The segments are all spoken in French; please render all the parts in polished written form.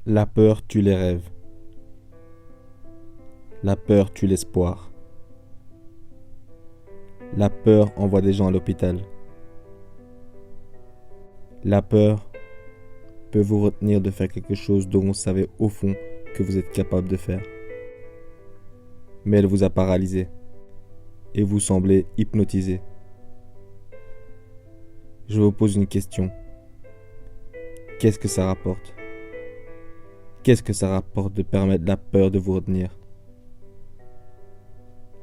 La peur tue les rêves. La peur tue l'espoir. La peur envoie des gens à l'hôpital. La peur peut vous retenir de faire quelque chose dont vous savez au fond que vous êtes capable de faire. Mais elle vous a paralysé et vous semblez hypnotisé. Je vous pose une question. Qu'est-ce que ça rapporte? Qu'est-ce que ça rapporte de permettre la peur de vous retenir?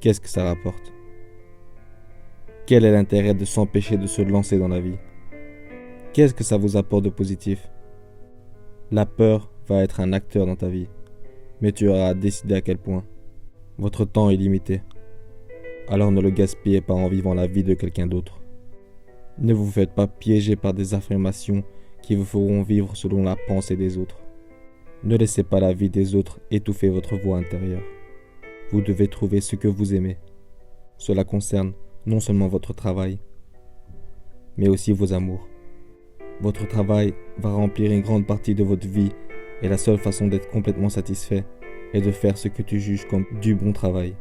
Qu'est-ce que ça rapporte? Quel est l'intérêt de s'empêcher de se lancer dans la vie? Qu'est-ce que ça vous apporte de positif? La peur va être un acteur dans ta vie, mais tu auras à décider à quel point. Votre temps est limité, alors ne le gaspillez pas en vivant la vie de quelqu'un d'autre. Ne vous faites pas piéger par des affirmations qui vous feront vivre selon la pensée des autres. Ne laissez pas la vie des autres étouffer votre voix intérieure. Vous devez trouver ce que vous aimez. Cela concerne non seulement votre travail, mais aussi vos amours. Votre travail va remplir une grande partie de votre vie et la seule façon d'être complètement satisfait est de faire ce que tu juges comme du bon travail.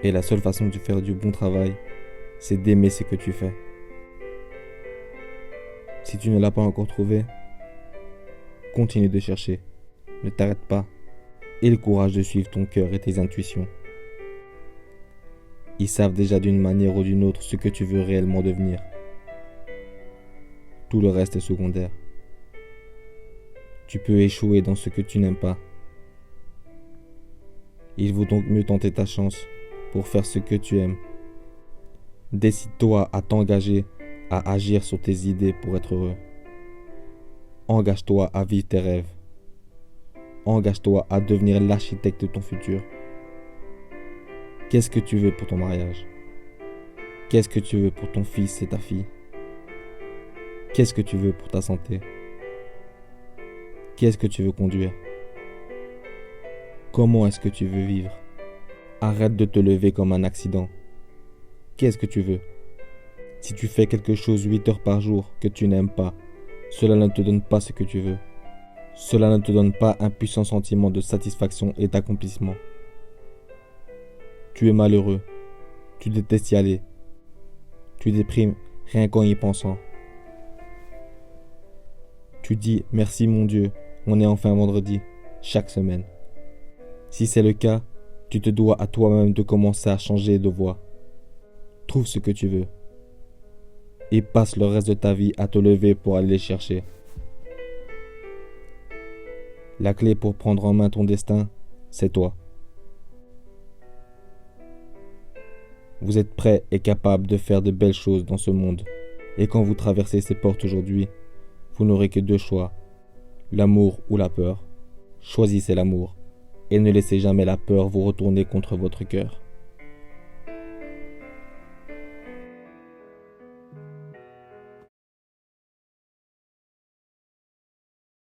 Et la seule façon de faire du bon travail, c'est d'aimer ce que tu fais. Si tu ne l'as pas encore trouvé, continue de chercher. Ne t'arrête pas. Aie le courage de suivre ton cœur et tes intuitions. Ils savent déjà d'une manière ou d'une autre ce que tu veux réellement devenir. Tout le reste est secondaire. Tu peux échouer dans ce que tu n'aimes pas. Il vaut donc mieux tenter ta chance pour faire ce que tu aimes. Décide-toi à t'engager, à agir sur tes idées pour être heureux. Engage-toi à vivre tes rêves. Engage-toi à devenir l'architecte de ton futur. Qu'est-ce que tu veux pour ton mariage? Qu'est-ce que tu veux pour ton fils et ta fille? Qu'est-ce que tu veux pour ta santé? Qu'est-ce que tu veux conduire? Comment est-ce que tu veux vivre? Arrête de te lever comme un accident. Qu'est-ce que tu veux? Si tu fais quelque chose 8 heures par jour que tu n'aimes pas, cela ne te donne pas ce que tu veux. Cela ne te donne pas un puissant sentiment de satisfaction et d'accomplissement. Tu es malheureux. Tu détestes y aller. Tu déprimes rien qu'en y pensant. Tu dis « Merci mon Dieu, on est enfin vendredi » chaque semaine. Si c'est le cas, tu te dois à toi-même de commencer à changer de voie. Trouve ce que tu veux. Et passe le reste de ta vie à te lever pour aller les chercher. La clé pour prendre en main ton destin, c'est toi. Vous êtes prêt et capable de faire de belles choses dans ce monde. Et quand vous traversez ces portes aujourd'hui, vous n'aurez que 2 choix, l'amour ou la peur. Choisissez l'amour et ne laissez jamais la peur vous retourner contre votre cœur.